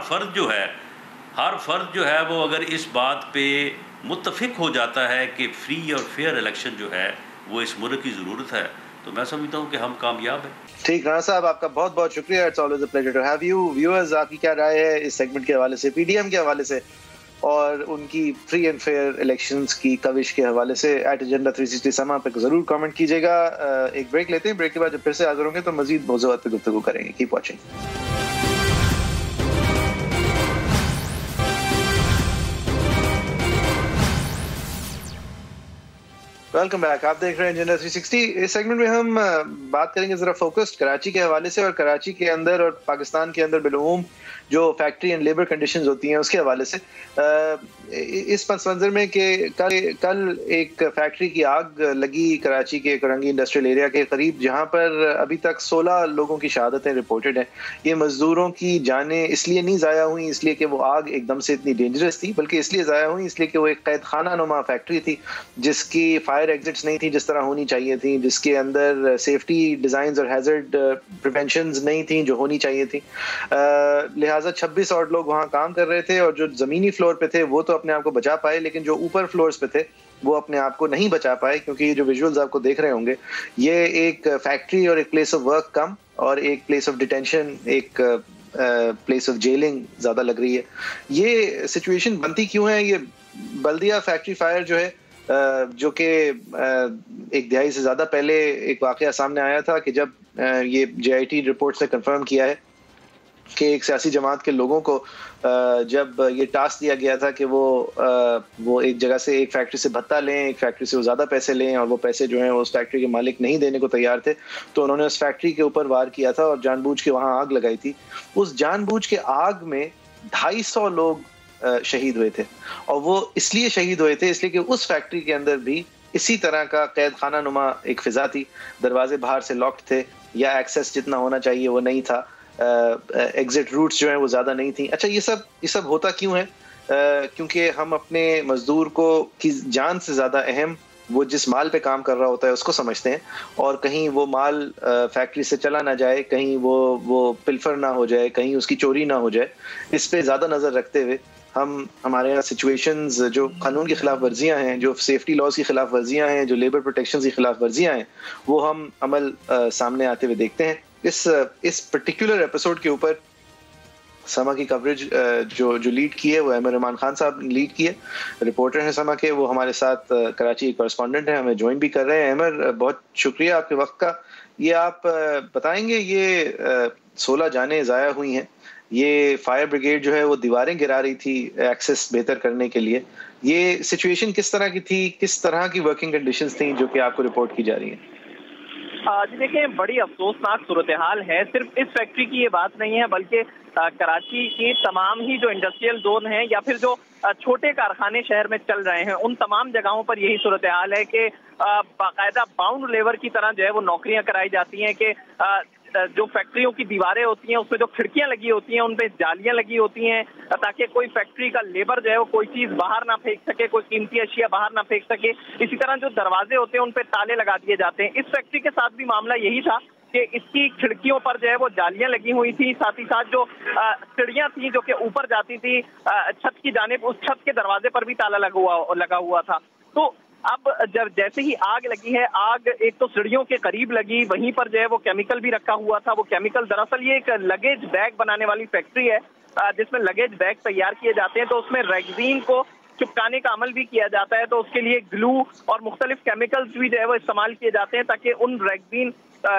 فرد جو ہے وہ اگر اس بات پہ متفق ہو جاتا ہے کہ فری اور فیئر الیکشن جو ہے وہ اس ملک کی ضرورت ہے, تو میں سمجھتا ہوں کہ ہم کامیاب ہیں. ٹھیک, رانا صاحب آپ کا بہت بہت شکریہ. It's always a pleasure to have you. Viewers, آپ کی کیا رائے ہے اس سیگمنٹ کے حوالے سے, پی ڈی ایم کے حوالے سے, اور ان کی فری اینڈ فیئر الیکشنز کی کوش کے حوالے سے؟ ایٹ ایجنڈا 360 سما پہ ضرور کامنٹ کیجیے گا. ایک بریک لیتے ہیں, بریک کے بعد جب پھر سے حاضر ہوں گے تو مزید موضوعات پہ گفتگو کریں گے. Keep watching. ویلکم بیک, آپ دیکھ رہے ہیں ایجنڈا 360. اس سیگمنٹ میں ہم بات کریں گے ذرا فوکسڈ کراچی کے حوالے سے, اور کراچی کے اندر اور پاکستان کے اندر بالعموم جو فیکٹری اینڈ لیبر کنڈیشنز ہوتی ہیں اس کے حوالے سے. اس پس منظر میں کہ کل ایک فیکٹری کی آگ لگی کراچی کے کرنگی انڈسٹریل ایریا کے قریب, جہاں پر ابھی تک 16 لوگوں کی شہادتیں رپورٹڈ ہیں. یہ مزدوروں کی جانیں اس لیے نہیں ضائع ہوئیں اس لیے کہ وہ آگ ایک دم سے اتنی ڈینجرس تھی, بلکہ اس لیے ضائع ہوئیں اس لیے کہ وہ ایک قید خانہ نما فیکٹری تھی جس کی فائر ایگزٹس نہیں تھیں جس طرح ہونی چاہیے تھیں, جس کے اندر سیفٹی ڈیزائنز اور ہیزرڈ پریونشنز نہیں تھیں جو ہونی چاہیے تھیں. لہٰذا 26 اور لوگ وہاں کام کر رہے تھے, اور جو زمینی فلور پہ تھے وہ تو اپنے آپ کو بچا پائے, لیکن جو اوپر فلورز پہ تھے وہ اپنے آپ کو نہیں بچا پائے, کیونکہ یہ جو ویژولز آپ کو دیکھ رہے ہوں گے یہ ایک فیکٹری اور ایک پلیس آف ورک کم اور ایک پلیس آف ڈیٹینشن, ایک پلیس آف جیلنگ زیادہ لگ رہی ہے. یہ سچویشن بنتی کیوں ہے؟ یہ بلدیہ فیکٹری فائر جو ہے جو کہ ایک دہائی سے زیادہ پہلے ایک واقعہ سامنے آیا تھا کہ جب یہ JIT رپورٹس نے کنفرم کیا ہے کہ ایک سیاسی جماعت کے لوگوں کو جب یہ ٹاسک دیا گیا تھا کہ وہ ایک جگہ سے ایک فیکٹری سے بھتہ لیں, ایک فیکٹری سے وہ زیادہ پیسے لیں, اور وہ پیسے جو ہیں اس فیکٹری کے مالک نہیں دینے کو تیار تھے, تو انہوں نے اس فیکٹری کے اوپر وار کیا تھا اور جان بوجھ کے وہاں آگ لگائی تھی. اس جان بوجھ کے آگ میں 250 لوگ شہید ہوئے تھے, اور وہ اس لیے شہید ہوئے تھے اس لیے کہ اس فیکٹری کے اندر بھی اسی طرح کا قید خانہ نما ایک فضا تھی, دروازے باہر سے لاکڈ تھے یا ایکسیس جتنا ہونا چاہیے وہ نہیں تھا, ایگزٹ روٹس جو ہیں وہ زیادہ نہیں تھیں. اچھا یہ سب ہوتا کیوں ہے؟ کیونکہ ہم اپنے مزدور کی جان سے زیادہ اہم وہ جس مال پہ کام کر رہا ہوتا ہے اس کو سمجھتے ہیں, اور کہیں وہ مال فیکٹری سے چلا نہ جائے, کہیں وہ پلفر نہ ہو جائے, کہیں اس کی چوری نہ ہو جائے, اس پہ زیادہ نظر رکھتے ہوئے ہمارے یہاں سچویشنز جو قانون کی خلاف ورزیاں ہیں, جو سیفٹی لاز کی خلاف ورزیاں ہیں, جو لیبر پروٹیکشنز کی خلاف ورزیاں ہیں, وہ ہم عمل سامنے آتے ہوئے دیکھتے ہیں. اس پرٹیکولر ایپیسوڈ کے اوپر سما کی کوریج جو لیڈ کی ہے وہ احمد رحمان خان صاحب نے لیڈ کی ہے, رپورٹر ہیں سما کے, وہ ہمارے ساتھ کراچی کورسپونڈنٹ ہیں, ہمیں جوائن بھی کر رہے ہیں. احمد, بہت شکریہ آپ کے وقت کا. یہ آپ بتائیں گے یہ 16 جانیں ضائع ہوئی ہیں, یہ فائر بریگیڈ جو ہے وہ دیواریں گرا رہی تھی ایکسیس بہتر کرنے کے لیے, یہ سچویشن کس طرح کی تھی, کس طرح کی ورکنگ کنڈیشنز تھیں جو کہ آپ کو رپورٹ کی جا رہی ہیں؟ جی دیکھیں, بڑی افسوسناک صورتحال ہے. صرف اس فیکٹری کی یہ بات نہیں ہے بلکہ کراچی کی تمام ہی جو انڈسٹریل زون ہیں یا پھر جو چھوٹے کارخانے شہر میں چل رہے ہیں ان تمام جگہوں پر یہی صورتحال ہے کہ باقاعدہ باؤنڈ لیبر کی طرح جو ہے وہ نوکریاں کرائی جاتی ہیں کہ جو فیکٹریوں کی دیواریں ہوتی ہیں اس میں جو کھڑکیاں لگی ہوتی ہیں ان پہ جالیاں لگی ہوتی ہیں تاکہ کوئی فیکٹری کا لیبر جو ہے وہ کوئی چیز باہر نہ پھینک سکے, کوئی قیمتی اشیاء باہر نہ پھینک سکے. اسی طرح جو دروازے ہوتے ہیں ان پہ تالے لگا دیے جاتے ہیں. اس فیکٹری کے ساتھ بھی معاملہ یہی تھا کہ اس کی کھڑکیوں پر جو ہے وہ جالیاں لگی ہوئی تھی, ساتھ ہی ساتھ جو سیڑھیاں تھیں جو کہ اوپر جاتی تھی چھت کی جانب, اس چھت کے دروازے پر بھی تالا لگا ہوا تھا. تو اب جب جیسے ہی آگ لگی ہے, آگ ایک تو سیڑھیوں کے قریب لگی, وہیں پر جو ہے وہ کیمیکل بھی رکھا ہوا تھا. وہ کیمیکل دراصل یہ ایک لگیج بیگ بنانے والی فیکٹری ہے جس میں لگیج بیگ تیار کیے جاتے ہیں, تو اس میں ریگزین کو چپکانے کا عمل بھی کیا جاتا ہے. تو اس کے لیے گلو اور مختلف کیمیکلز بھی جو ہے وہ استعمال کیے جاتے ہیں تاکہ ان ریگزین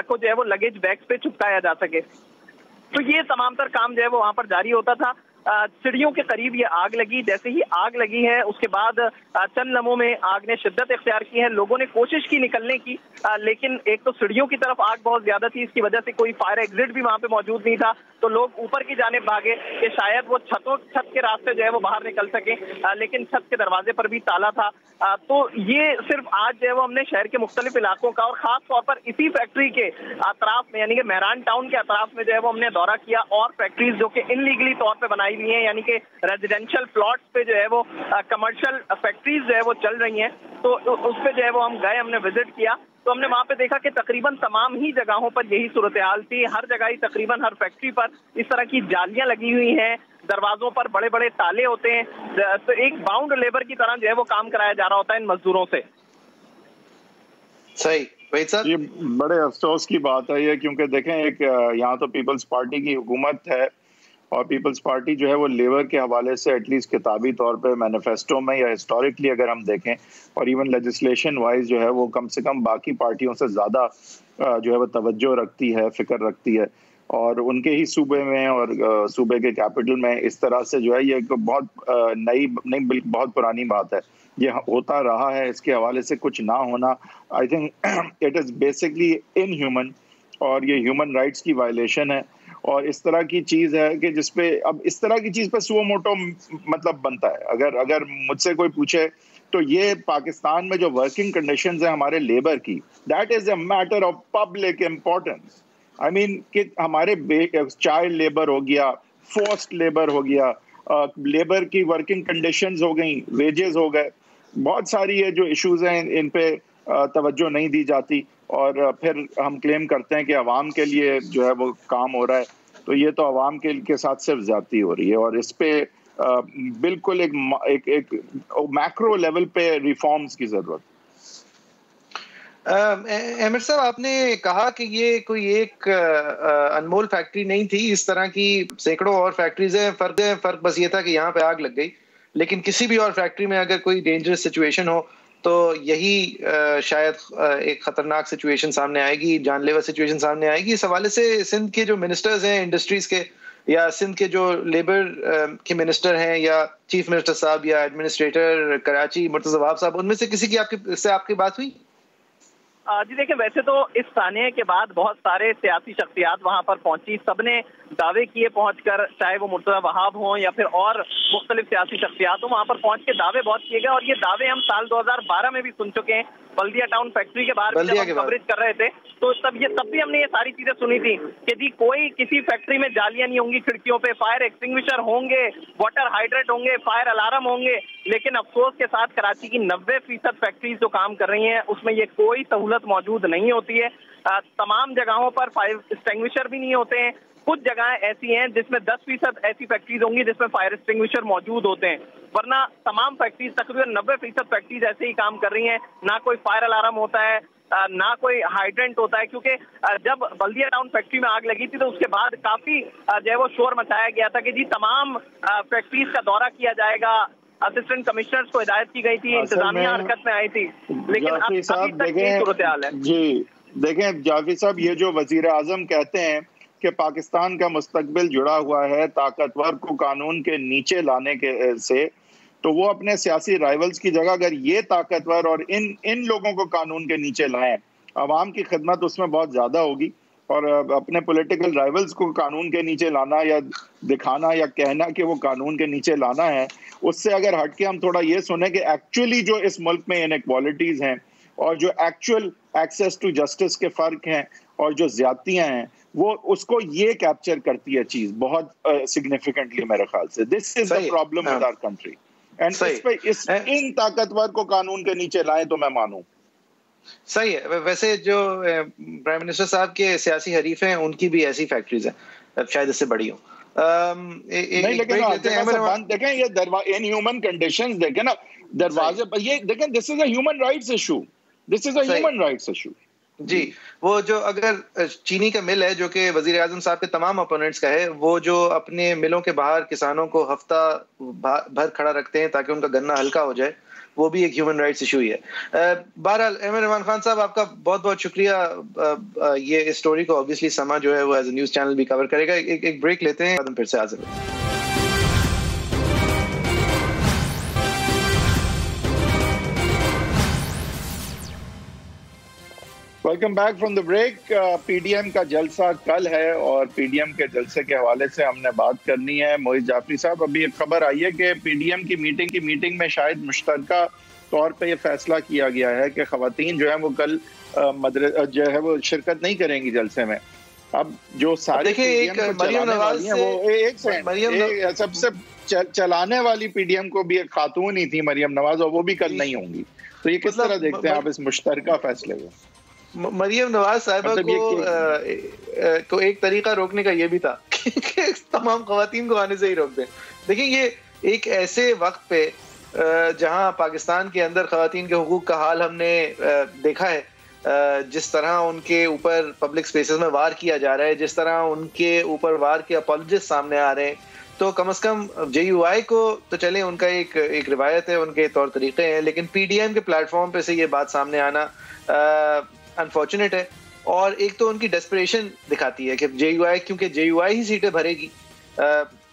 کو جو ہے وہ لگیج بیگ پہ چپکایا جا سکے. تو یہ تمام تر کام جو ہے وہ وہاں پر جاری ہوتا تھا. سیڑھیوں کے قریب یہ آگ لگی. جیسے ہی آگ لگی ہے اس کے بعد چند لمحوں میں آگ نے شدت اختیار کی ہے. لوگوں نے کوشش کی نکلنے کی, لیکن ایک تو سیڑھیوں کی طرف آگ بہت زیادہ تھی, اس کی وجہ سے کوئی فائر ایگزٹ بھی وہاں پہ موجود نہیں تھا. تو لوگ اوپر کی جانب بھاگے کہ شاید وہ چھت کے راستے جو ہے وہ باہر نکل سکیں, لیکن چھت کے دروازے پر بھی تالا تھا. تو یہ صرف آج جو ہے وہ ہم نے شہر کے مختلف علاقوں کا اور خاص طور پر اسی فیکٹری کے اطراف میں یعنی کہ مہران ٹاؤن کے اطراف میں جو ہے وہ ہم نے دورہ کیا, اور فیکٹریز جو کہ انلیگلی طور پہ بنائی ہوئی ہیں یعنی کہ ریزیڈینشل پلاٹس پہ جو ہے وہ کمرشل فیکٹریز جو ہے وہ چل رہی ہیں, تو اس پہ جو ہے وہ ہم گئے, ہم نے وزٹ کیا. تو ہم نے وہاں پہ دیکھا کہ تقریباً تمام ہی جگہوں پر یہی صورتحال تھی. ہر جگہ ہی تقریباً ہر فیکٹری پر اس طرح کی جالیاں لگی ہوئی ہیں, دروازوں پر بڑے بڑے تالے ہوتے ہیں. تو ایک باؤنڈ لیبر کی طرح جو ہے وہ کام کرایا جا رہا ہوتا ہے ان مزدوروں سے. صحیح وحید صاحب, یہ بڑے افسوس کی بات ہے یہ, کیونکہ دیکھیں ایک یہاں تو پیپلز پارٹی کی حکومت ہے, اور پیپلز پارٹی جو ہے وہ لیبر کے حوالے سے ایٹ لیسٹ کتابی طور پہ مینیفیسٹو میں یا ہسٹوریکلی اگر ہم دیکھیں, اور ایون لیجسلیشن وائز جو ہے وہ کم سے کم باقی پارٹیوں سے زیادہ جو ہے وہ توجہ رکھتی ہے, فکر رکھتی ہے. اور ان کے ہی صوبے میں اور صوبے کے کیپٹل میں اس طرح سے جو ہے یہ ایک بہت نئی نہیں بلکہ بہت پرانی بات ہے. یہ ہوتا رہا ہے, اس کے حوالے سے کچھ نہ ہونا I think it is basically in human, اور یہ ہیومن رائٹس کی وائلیشن ہے. اور اس طرح کی چیز ہے کہ جس پہ اب اس طرح کی چیز پہ سو موٹو مطلب بنتا ہے. اگر مجھ سے کوئی پوچھے تو یہ پاکستان میں جو ورکنگ کنڈیشنز ہیں ہمارے لیبر کی, that is a matter of public importance. I mean کہ ہمارے چائلڈ لیبر ہو گیا, فورسڈ لیبر ہو گیا, لیبر کی ورکنگ کنڈیشنز ہو گئیں, ویجز ہو گئے, بہت ساری یہ جو ایشوز ہیں ان پہ توجہ نہیں دی جاتی, اور پھر ہم کلیم کرتے ہیں کہ عوام کے لیے جو ہے وہ کام ہو رہا ہے. تو یہ تو عوام کے ساتھ صرف زیادتی ہو رہی ہے, اور اس پہ بالکل ایک میکرو لیول پہ ریفارمز کی ضرورت. احمد صاحب, آپ نے کہا کہ یہ کوئی ایک انمول فیکٹری نہیں تھی, اس طرح کی سینکڑوں اور فیکٹریز ہیں. فرق بس یہ تھا کہ یہاں پہ آگ لگ گئی, لیکن کسی بھی اور فیکٹری میں اگر کوئی ڈینجرس سچویشن ہو تو یہی شاید ایک خطرناک سچویشن سامنے آئے گی, جان لیوا سچویشن سامنے آئے گی. اس حوالے سے سندھ کے جو منسٹرز ہیں انڈسٹریز کے, یا سندھ کے جو لیبر کے منسٹر ہیں, یا چیف منسٹر صاحب, یا ایڈمنسٹریٹر کراچی مرتضی وہاب صاحب, ان میں سے کسی کی آپ کی بات ہوئی؟ جی دیکھیں, ویسے تو اس سانحے کے بعد بہت سارے سیاسی شخصیات وہاں پر پہنچی, سب نے دعوے کیے پہنچ کر, چاہے وہ مرتضی وہاب ہوں یا پھر اور مختلف سیاسی شخصیات ہوں, وہاں پر پہنچ کے دعوے بہت کیے گئے. اور یہ دعوے ہم سال 2012 میں بھی سن چکے ہیں, بلدیہ ٹاؤن فیکٹری کے باہر جب ہم کوریج کر رہے تھے تو تب بھی ہم نے یہ ساری چیزیں سنی تھی کہ جی کوئی کسی فیکٹری میں جالیاں نہیں ہوں گی کھڑکیوں پہ, فائر ایکسٹنگوشر ہوں گے, واٹر ہائیڈرنٹ ہوں گے, فائر الارم ہوں گے. لیکن افسوس کے ساتھ کراچی کی 90% فیکٹریز جو کام کر رہی ہیں اس میں یہ کوئی سہولت موجود نہیں ہوتی ہے. تمام جگہوں پر فائر ایکسٹنگوشر بھی نہیں ہوتے ہیں. کچھ جگہیں ایسی ہیں جس میں 10% ایسی فیکٹریز ہوں گی جس میں فائر ایکسٹنگوشر موجود ہوتے ہیں, ورنہ تمام فیکٹریز تقریباً 90% فیکٹریز ایسے ہی کام کر رہی ہیں. نہ کوئی فائر الارم ہوتا ہے, نہ کوئی ہائیڈرنٹ ہوتا ہے, کیونکہ جب بلدیہ ٹاؤن فیکٹری میں آگ لگی تھی تو اس کے بعد کافی جو ہے وہ شور مچایا گیا تھا کہ جی تمام فیکٹریز کا دورہ کیا جائے گا. اسسٹنٹ کمشنرز کو ہدایت کی گئی تھی, انتظامیہ حرکت میں آئی تھی, لیکن ابھی تک یہ صورتحال ہے. جی دیکھیں جعفری صاحب, یہ جو وزیر اعظم کہتے ہیں کہ پاکستان کا مستقبل جڑا ہوا ہے طاقتور کو قانون کے نیچے لانے کے سے, تو وہ اپنے سیاسی رائیولز کی جگہ اگر یہ طاقتور اور ان لوگوں کو قانون کے نیچے لائیں, عوام کی خدمت اس میں بہت زیادہ ہوگی. اور اپنے پولیٹیکل رائیولز کو قانون کے نیچے لانا یا دکھانا یا کہنا کہ وہ قانون کے نیچے لانا ہے, اس سے اگر ہٹ کے ہم تھوڑا یہ سنیں کہ ایکچولی جو اس ملک میں انیکوالٹیز ہیں اور جو ایکچوئل ایکسیس ٹو جسٹس کے فرق ہیں اور جو زیادتیاں ہیں, وہ اس کو یہ کیپچر کرتی ہے چیز بہت سگنیفیکنٹلی میرے خیال سے. This is the problem with our country, and اس پہ ان طاقتور کو قانون کے نیچے لائیں تو میں مانوں. صحیح ہے. ویسے جو پرائم منسٹر صاحب کے سیاسی حریف ہیں ان کی بھی ایسی فیکٹریز ہیں, شاید اس سے بڑی ہوں. نہیں لیکن دیکھیں یہ ان ہیومن کنڈیشنز دیکھیں نا, دروازے پر یہ دیکھیں, this is a human rights issue, this is a human rights issue. جی, وہ جو اگر چینی کا مل ہے جو کہ وزیر اعظم صاحب کے تمام اپوننٹس کا ہے, وہ جو اپنے ملوں کے باہر کسانوں کو ہفتہ بھر کھڑا رکھتے ہیں تاکہ ان کا گنا ہلکا ہو جائے, وہ بھی ایک ہیومن رائٹس ایشو ہی ہے. بہرحال احمد عمران خان صاحب, آپ کا بہت بہت شکریہ. یہ اسٹوری کو obviously سما جو ہے وہ ایز اے نیوز چینل بھی کور کرے گا. ایک بریک لیتے ہیں, بعد میں پھر سے حاضر ہیں. Welcome back from the break. P D M کا جلسہ کل ہے اور پی ڈی ایم کے جلسے کے حوالے سے ہم نے بات کرنی ہے. موہت جعفری صاحب, ابھی ایک خبر آئی ہے کہ پی ڈی ایم کی میٹنگ میں شاید مشترکہ طور پہ یہ فیصلہ کیا گیا ہے کہ خواتین جو ہیں وہ کل جو ہے وہ شرکت نہیں کریں گی جلسے میں. اب جو سارے مریم نواز ہیں وہ ایک سیکنڈ, سب سے چلانے والی پی ڈی ایم کو بھی ایک خاتون ہی تھی مریم نواز, اور وہ بھی کل نہیں ہوں گی. تو یہ کس طرح دیکھتے ہیں آپ اس مشترکہ فیصلے کو؟ مریم نواز صاحبہ کو ایک طریقہ روکنے کا یہ بھی تھا کہ تمام خواتین کو آنے سے ہی روک دیں. دیکھیں یہ ایک ایسے وقت پہ جہاں پاکستان کے اندر خواتین کے حقوق کا حال ہم نے دیکھا ہے, جس طرح ان کے اوپر پبلک سپیسز میں وار کیا جا رہا ہے, جس طرح ان کے اوپر وار کے اپالوجز سامنے آ رہے ہیں, تو کم از کم جے یو آئی کو تو چلیں ان کا ایک روایت ہے, ان کے طور طریقے ہیں, لیکن پی ڈی ایم کے پلیٹ فارم پہ سے یہ بات سامنے آنا انفارچونیٹ ہے. اور ایک تو ان کی ڈیسپریشن دکھاتی ہے کہ جے یو آئی, کیونکہ جے یو آئی ہی سیٹیں بھرے گی,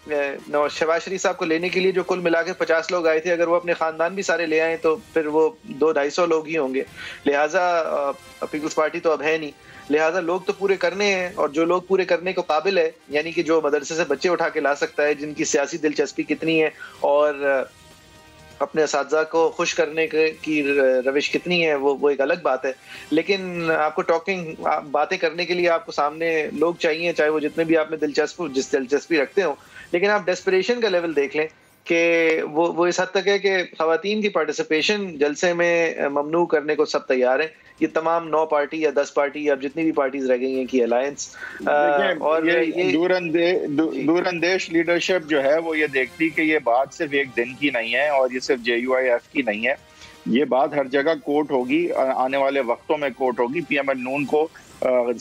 شہباز شریف صاحب کو لینے کے لیے جو کل ملا کے 50 لوگ آئے تھے، اگر وہ اپنے خاندان بھی سارے لے آئیں تو پھر وہ 200-250 لوگ ہی ہوں گے. لہٰذا پیپلز پارٹی تو اب ہے نہیں، لہٰذا لوگ تو پورے کرنے ہیں، اور جو لوگ پورے کرنے کو قابل ہے، یعنی کہ جو مدرسے سے بچے اٹھا کے لا سکتا ہے، جن کی سیاسی دلچسپی کتنی ہے اور اپنے اساتذہ کو خوش کرنے کی روش کتنی ہے، وہ ایک الگ بات ہے. لیکن آپ کو باتیں کرنے کے لیے آپ کو سامنے لوگ چاہیے، چاہے وہ جتنے بھی آپ میں دلچسپی رکھتے ہوں. لیکن آپ ڈیسپریشن کا لیول دیکھ لیں کہ وہ اس حد تک ہے کہ خواتین کی پارٹیسپیشن جلسے میں ممنوع کرنے کو سب تیار ہیں. یہ تمام 9 پارٹی یا 10 پارٹی یا جتنی بھی پارٹیز رہ گئی ہیں کی الائنس، اور یہ دور اندیش لیڈرشپ جو ہے وہ یہ دیکھتی کہ یہ بات صرف ایک دن کی نہیں ہے، اور یہ صرف JUIF کی نہیں ہے، یہ بات ہر جگہ کوٹ ہوگی، آنے والے وقتوں میں کوٹ ہوگی. PML نون کو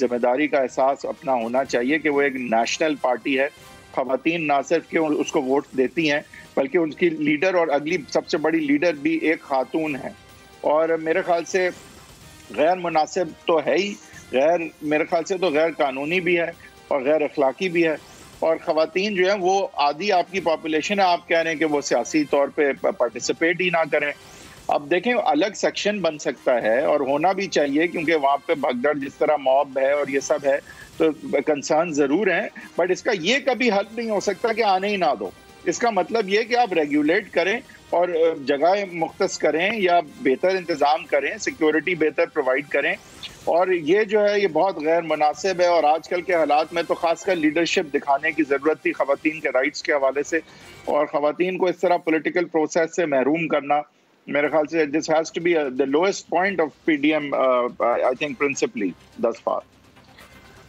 ذمہ داری کا احساس اپنا ہونا چاہیے کہ وہ ایک نیشنل پارٹی ہے. خواتین نہ صرف کہ اس کو ووٹ دیتی ہیں بلکہ ان کی لیڈر اور اگلی سب سے بڑی لیڈر بھی ایک خاتون ہے. اور میرے خیال سے غیر مناسب تو ہے ہی، میرے خیال سے تو غیر قانونی بھی ہے اور غیر اخلاقی بھی ہے. اور خواتین جو ہیں وہ آدھی آپ کی پاپولیشن ہے، آپ کہہ رہے ہیں کہ وہ سیاسی طور پہ پارٹیسپیٹ ہی نہ کریں. اب دیکھیں الگ سیکشن بن سکتا ہے اور ہونا بھی چاہیے، کیونکہ وہاں پہ بھگدڑ جس طرح موب ہے اور یہ سب ہے تو کنسرن ضرور ہیں، بٹ اس کا یہ کبھی حل نہیں ہو سکتا کہ آنے ہی نہ دو. اس کا مطلب یہ کہ آپ ریگولیٹ کریں اور جگہ مختص کریں یا بہتر انتظام کریں، سیکیورٹی بہتر پرووائڈ کریں. اور یہ جو ہے یہ بہت غیر مناسب ہے، اور آج کل کے حالات میں تو خاص کر لیڈرشپ دکھانے کی ضرورت تھی خواتین کے رائٹس کے حوالے سے. اور خواتین کو اس طرح پولیٹیکل پروسیس سے محروم کرنا میرے خیال سے this has to be the lowest point of PDM I think principally thus far.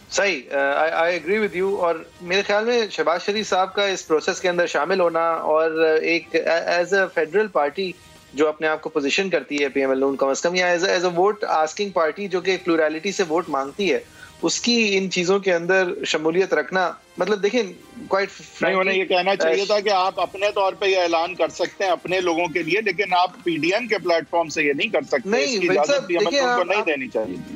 صحیح، I agree with you. اور میرے خیال میں شہباز شریف صاحب کا اس پروسیس کے اندر شامل ہونا اور ایک ایز اے فیڈرل پارٹی جو اپنے آپ کو پوزیشن کرتی ہے PML نون کم از کم، یا as a vote asking party جو کہ پلورالٹی سے ووٹ مانگتی ہے، اس کی ان چیزوں کے اندر شمولیت رکھنا، مطلب دیکھیں نہیں، انہیں یہ کہنا چاہیے تھا کہ آپ اپنے طور پہ یہ اعلان کر سکتے ہیں اپنے لوگوں کے لیے، لیکن آپ PDM کے پلیٹ فارم سے یہ نہیں کر سکتے. اس کی اجازت PML نون کو نہیں دینی چاہیے.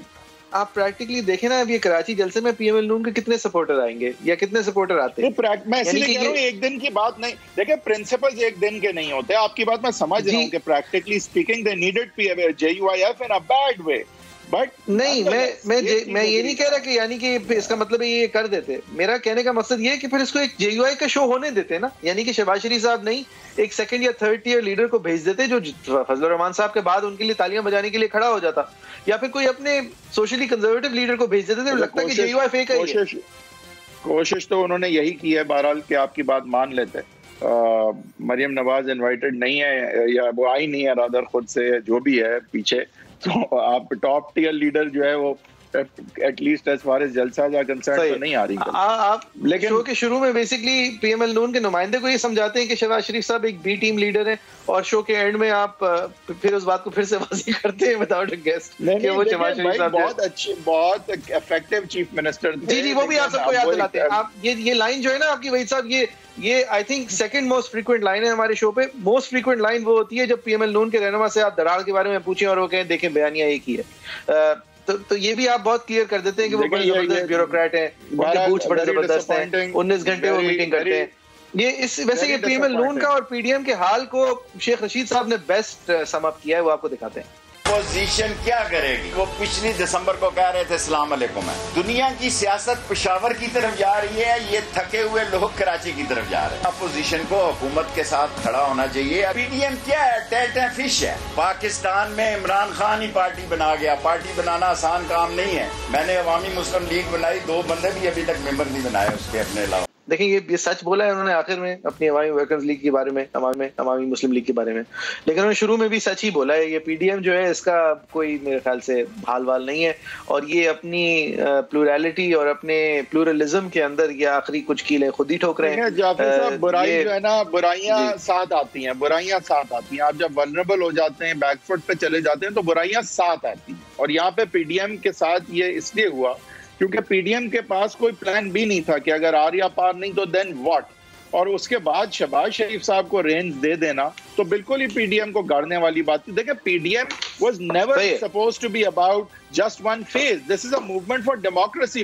آپ پریکٹیکلی دیکھیں نا، اب یہ کراچی جلسے میں PML نون کے کتنے سپورٹر آئیں گے یا کتنے سپورٹر آتے ہیں؟ میں اسی لیے کہہ رہا ہوں ایک دن کی بات نہیں. دیکھیں پرنسپلز ایک دن کے نہیں ہوتے. آپ کی بات میں سمجھ رہا ہوں کہ practically speaking they needed JUIF in a bad way. But نہیں، میں یہ نہیں کہہ رہا کہ یعنی کہ اس کا مطلب یہ کر دیتے. میرا کہنے کا مقصد یہ ہے کہ پھر اس کو ایک JUI کا شو ہونے دیتے نا، یعنی کہ شہباز شریف صاحب نہیں ایک سیکنڈ یا تھرڈ ٹیئر لیڈر کو بھیج دیتے جو فضل الرحمان صاحب کے بعد ان کے لیے تالیاں بجانے کے لیے کھڑا ہو جاتا، یا پھر کوئی اپنے سوشلی کنزرویٹو لیڈر کو بھیج دیتے تھے. لگتا ہے کہ JUI فیک ہے. کوشش تو انہوں نے یہی کی ہے بہرحال کہ آپ کی بات مان لیتے. مریم نواز انوائٹڈ نہیں ہے یا وہ آئی نہیں ہے رادر خود سے، جو بھی ہے پیچھے، تو آپ ٹاپ ٹیئر لیڈر جو ہے وہ at least as far as جلسہ یا کنسرن تو نہیں آ رہی. آپ لیکن شو کے شروع میں بیسکلی PML نون کے نمائندے کو یہ سمجھاتے ہیں کہ شہباز شریف صاحب ایک بی ٹیم لیڈر ہیں، اور شو کے اینڈ میں آپ پھر اس بات کو پھر سے واضح کرتے ہیں وداؤٹ اے گیسٹ کہ وہ شہباز شریف صاحب بہت اچھے، بہت افیکٹو چیف منسٹر تھے. جی وہ بھی آپ سب کو یاد دلاتے ہیں. آپ یہ لائن جو ہے نا آپ کی وحید صاحب، یہ I think second most frequent line ہے ہمارے شو پہ. موسٹ فریکوینٹ لائن وہ ہوتی ہے جب PML نون کے رہنما سے آپ دراڑ کے بارے میں پوچھیں اور وہ کہیں دیکھیں بیانیہ ایک ہی ہے. تو یہ بھی آپ بہت کلیئر کر دیتے ہیں کہ وہ بڑے زبردست بیوروکریٹ ہیں، ان کے بوچھ بڑے زبردست ہیں، 19 گھنٹے وہ میٹنگ کرتے ہیں. ویسے یہ PML نون کا اور PDM کے حال کو شیخ رشید صاحب نے بیسٹ سم اپ کیا ہے، وہ آپ کو دکھاتے ہیں. اپوزیشن کیا کرے گی؟ وہ پچھلی دسمبر کو کہہ رہے تھے السلام علیکم ہے. دنیا کی سیاست پشاور کی طرف جا رہی ہے، یہ تھکے ہوئے لوگ کراچی کی طرف جا رہے ہیں. اپوزیشن کو حکومت کے ساتھ کھڑا ہونا چاہیے. PDM کیا ہے؟ ٹیلٹیں فش ہے. پاکستان میں عمران خان ہی پارٹی بنا گیا. پارٹی بنانا آسان کام نہیں ہے. میں نے عوامی مسلم لیگ بنائی، 2 بندے بھی ابھی تک ممبر نہیں بنائے اس کے اپنے علاوہ. دیکھیں یہ سچ بولا ہے انہوں نے آخر میں اپنی عوامی ورکرز لیگ کے بارے میں، عوامی مسلم لیگ کے بارے میں، لیکن انہوں نے شروع میں بھی سچ ہی بولا ہے. یہ PDM جو ہے اس کا کوئی میرے خیال سے حال وال نہیں ہے، اور یہ اپنی پلورالٹی اور اپنے پلورلزم کے اندر یہ آخری کچھ کیلیں خود ہی ٹھوک رہے ہیں. جعفر صاحب برائی جو ہے نا، برائیاں ساتھ آتی ہیں، برائیاں ساتھ آتی ہیں. آپ جب ولنریبل ہو جاتے ہیں، بیک فٹ پہ چلے جاتے ہیں تو برائیاں ساتھ آتی ہیں. اور یہاں پہ PDM کے ساتھ یہ اس لیے ہوا کیونکہ PDM کے پاس کوئی پلان بھی نہیں تھا کہ اگر آر یا پار نہیں تو دین واٹ. اور اس کے بعد شہباز شریف صاحب کو رینج دے دینا تو بالکل ہی PDM کو گاڑنے والی بات تھی. دیکھیں PDM was never supposed to be about just one phase. This is a movement for democracy.